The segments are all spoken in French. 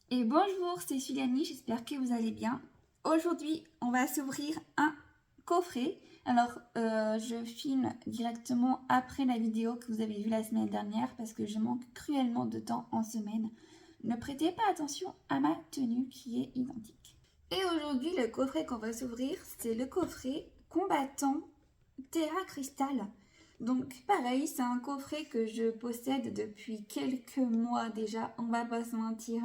Et bonjour, c'est Sulani, j'espère que vous allez bien. Aujourd'hui, on va s'ouvrir un coffret. Alors, je filme directement après la vidéo que vous avez vue la semaine dernière parce que je manque cruellement de temps en semaine. Ne prêtez pas attention à ma tenue qui est identique. Et aujourd'hui, le coffret qu'on va s'ouvrir, c'est le coffret combattant Terra Crystal. Donc pareil, c'est un coffret que je possède depuis quelques mois déjà, on va pas se mentir,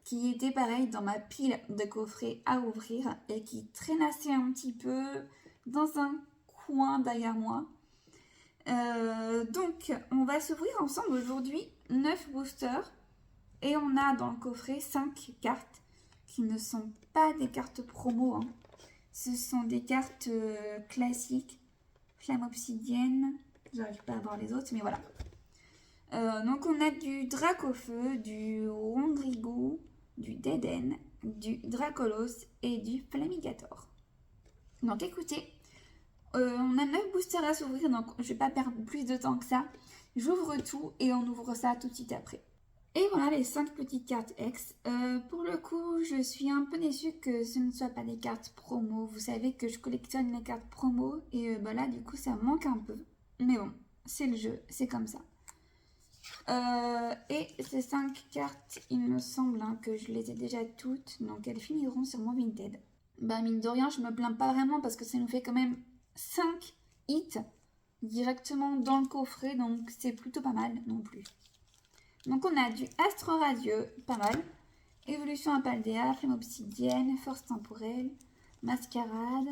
qui était pareil dans ma pile de coffrets à ouvrir et qui traînassait un petit peu dans un coin derrière moi. Donc on va s'ouvrir ensemble aujourd'hui 9 boosters et on a dans le coffret 5 cartes qui ne sont pas des cartes promo, hein. Ce sont des cartes classiques. Flamme obsidienne, j'arrive pas à voir les autres, mais voilà. Donc on a du Dracofeu, du Rondrigo, du Deden, du Dracolos et du Flamigator. Donc écoutez, on a 9 boosters à s'ouvrir, donc je vais pas perdre plus de temps que ça. J'ouvre tout et on ouvre ça tout de suite après. Et voilà les 5 petites cartes X. Pour le coup, je suis un peu déçue que ce ne soit pas des cartes promo. Vous savez que je collectionne les cartes promo et là, du coup, ça manque un peu. Mais bon, c'est le jeu, c'est comme ça. Et ces 5 cartes, il me semble que je les ai déjà toutes, donc elles finiront sur mon Vinted. Bah, mine de rien, je me plains pas vraiment parce que ça nous fait quand même 5 hits directement dans le coffret, donc c'est plutôt pas mal non plus. Donc on a du Astro Radieux, pas mal. Évolution à Paldea, Flemme Obsidienne, Force Temporelle, Mascarade.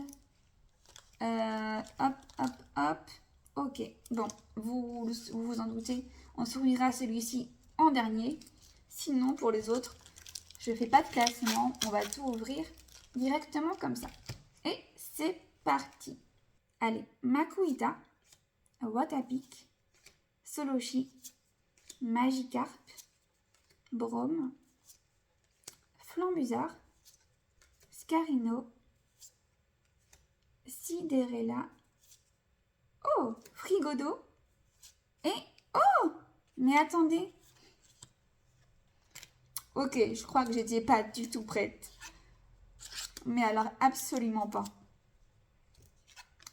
Hop, hop, hop. Ok, bon, vous vous en doutez, on s'ouvrira celui-ci en dernier. Sinon, pour les autres, je fais pas de classement, on va tout ouvrir directement comme ça. Et c'est parti. Allez, Makuhita, Watapic, Soloshi, Magikarp, Brome, Flambusard, Scarino, Siderella, oh, Frigodo, et oh, mais attendez. Ok, je crois que j'étais pas du tout prête. Mais alors absolument pas.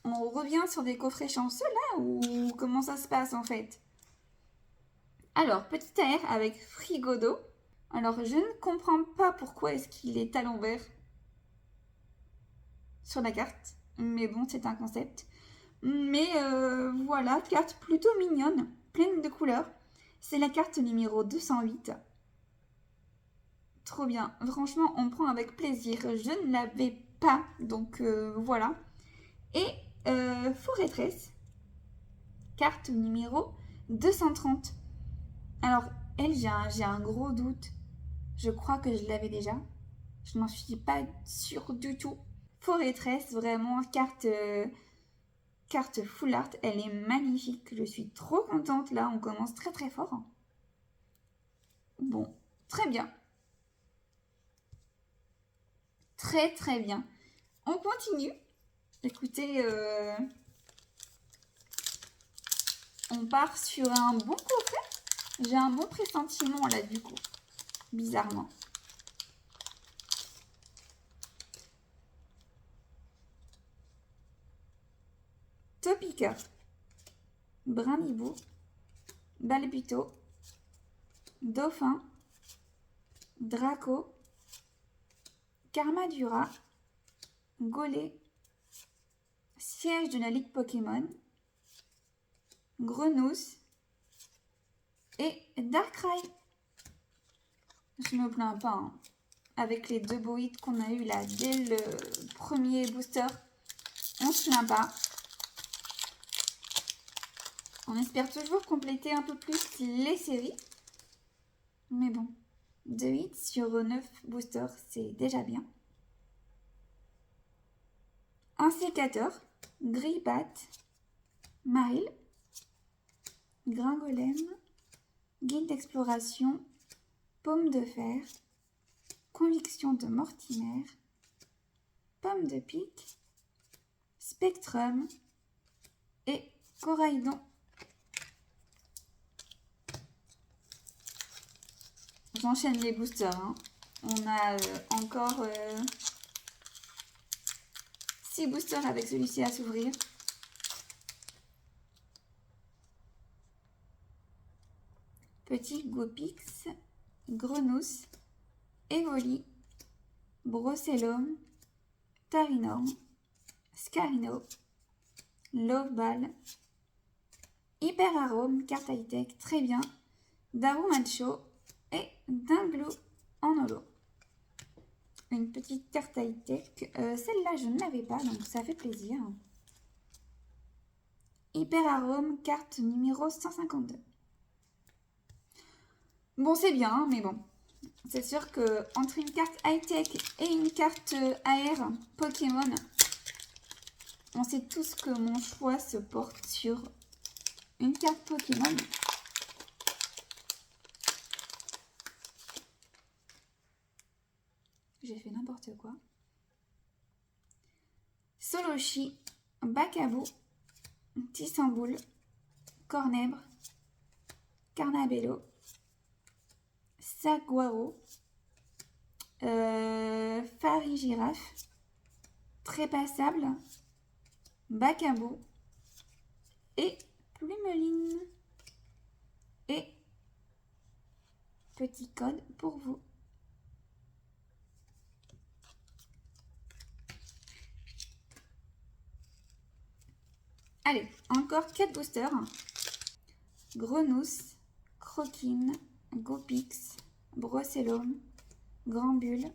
On revient sur des coffrets chanceux là ou comment ça se passe en fait? Alors, petit air avec Frigodo. Alors, je ne comprends pas pourquoi est-ce qu'il est à l'envers sur la carte. Mais bon, c'est un concept. Mais voilà, carte plutôt mignonne, pleine de couleurs. C'est la carte numéro 208. Trop bien, franchement, on prend avec plaisir. Je ne l'avais pas, donc voilà. Et Forêtresse, carte numéro 230. Alors, elle, j'ai un gros doute. Je crois que je l'avais déjà. Je n'en suis pas sûre du tout. Forêtresse, vraiment, carte full art. Elle est magnifique. Je suis trop contente. Là, on commence très très fort. Bon, très bien. Très très bien. On continue. Écoutez, on part sur un bon coffret. J'ai un bon pressentiment là du coup. Bizarrement. Topica, Brinibou, Balbuto, Dauphin, Draco, Karmadura, Golet, siège de la Ligue Pokémon, Grenousse et Darkrai. Je me plains pas, hein. Avec les 2 beaux hits qu'on a eu là dès le premier booster, on se plaint pas. On espère toujours compléter un peu plus les séries. Mais bon, 2 hits sur 9 boosters, c'est déjà bien. Un sécateur, Grillbat, Maril, Gringolem, Guide d'exploration, Paume de fer, Conviction de Mortimer, Pomme de pique, Spectrum et Coraidon. J'enchaîne les boosters, hein. On a encore 6 boosters avec celui-ci à s'ouvrir. Petit Gopix, Grenousse, Evoli, Brocellum, Tarinorm, Scarino, Loveball, Hyper Arome, carte high-tech, très bien, Darumacho et Dinglou en holo. Une petite carte high-tech, celle-là je ne l'avais pas donc ça fait plaisir. Hyper Arome, carte numéro 152. Bon c'est bien mais bon, c'est sûr que entre une carte high-tech et une carte AR Pokémon, on sait tous que mon choix se porte sur une carte Pokémon. J'ai fait n'importe quoi. Soloshi, Bakabou, Tissamboul, Cornèbre, Carnabello, Saguaro, Farigiraffe, Trépassable, Bakabou et Plumeline. Et petit code pour vous. Allez, encore 4 boosters. Grenousse, Croquine, Gopix, Brocellum, Grambule,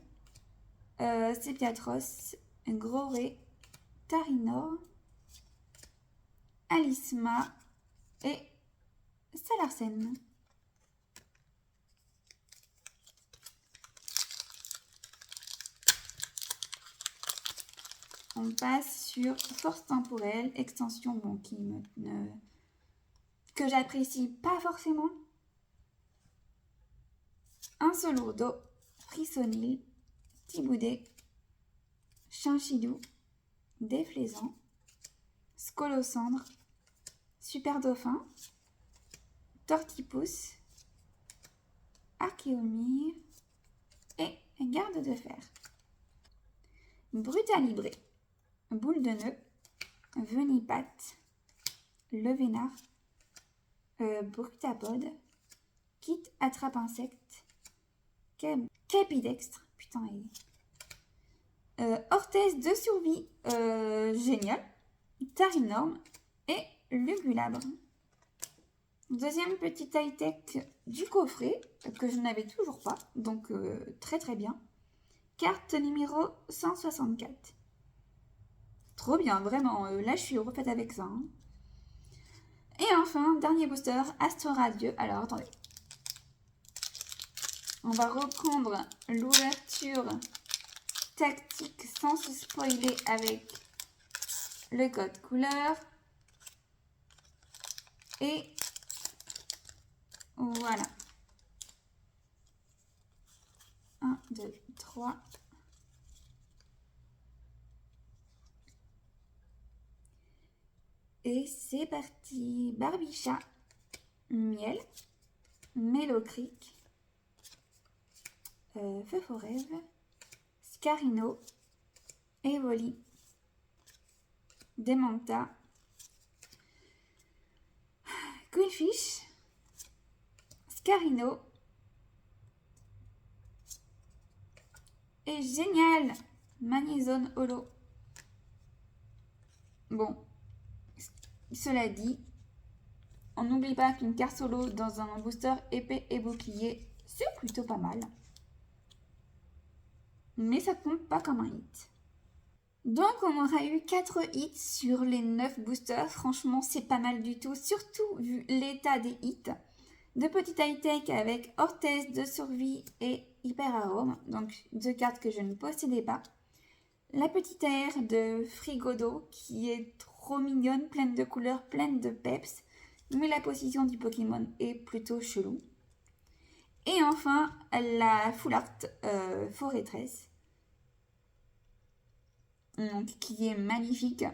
Sepiatros, Groré, Tarinor, Alisma et Salarsen. On passe sur Force Temporelle, extension bon, que j'apprécie pas forcément. Un Solourdo, Frissonil, Tiboudet, Chinchidou, Déflaisant, Scolocendre, Super Dauphin, Tortipousse, Archéomir et Garde de Fer. Brutalibré, Boule de Nœud, Venipat, Levénard, Brutapode, Kit Attrape Insecte, Capidextre, putain, Orthèse de survie, génial, Tarinorm et Lugulabre. Deuxième petite high-tech du coffret, que je n'avais toujours pas, donc très très bien. Carte numéro 164. Trop bien, vraiment, là je suis refaite avec ça. Hein. Et enfin, dernier booster, Astroradieux. Alors attendez. On va reprendre l'ouverture tactique sans se spoiler avec le code couleur. Et voilà. 1, 2, 3. Et c'est parti. Barbicha, Miel, Mélocric, Feu Forêve, Scarino, Evoli, Demanta, Quillfish, Scarino et génial, Magnézone Holo. Bon, cela dit, on n'oublie pas qu'une carte solo dans un booster épée et bouclier, c'est plutôt pas mal. Mais ça compte pas comme un hit. Donc on aura eu 4 hits sur les 9 boosters. Franchement, c'est pas mal du tout, surtout vu l'état des hits. De petites high-tech avec Orthèse de survie et Hyper Arome, donc 2 cartes que je ne possédais pas. La petite air de Frigodo qui est trop mignonne, pleine de couleurs, pleine de peps, mais la position du Pokémon est plutôt chelou. Et enfin, la Full Art Forêtresse, donc, qui est magnifique.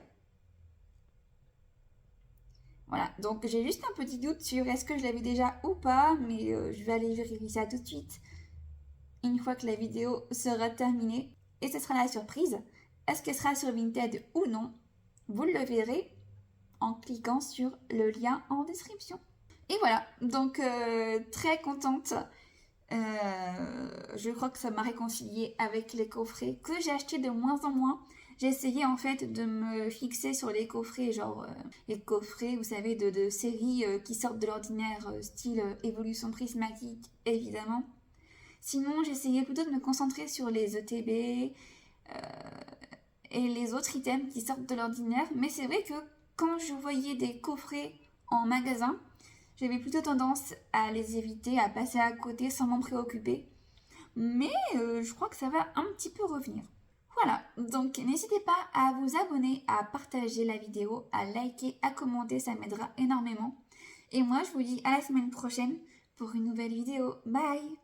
Voilà, donc j'ai juste un petit doute sur est-ce que je l'avais déjà ou pas, mais je vais aller vérifier ça tout de suite. une fois que la vidéo sera terminée. Et ce sera la surprise. Est-ce qu'elle sera sur Vinted ou non? Vous le verrez en cliquant sur le lien en description. Et voilà, donc très contente. Je crois que ça m'a réconciliée avec les coffrets que j'ai achetés de moins en moins. J'ai essayé en fait de me fixer sur les coffrets, genre les coffrets, vous savez, de séries qui sortent de l'ordinaire, style évolution prismatique, évidemment. Sinon, j'essayais plutôt de me concentrer sur les ETB et les autres items qui sortent de l'ordinaire. Mais c'est vrai que quand je voyais des coffrets en magasin, j'avais plutôt tendance à les éviter, à passer à côté sans m'en préoccuper. Mais je crois que ça va un petit peu revenir. Voilà, donc n'hésitez pas à vous abonner, à partager la vidéo, à liker, à commenter, ça m'aidera énormément. Et moi, je vous dis à la semaine prochaine pour une nouvelle vidéo. Bye!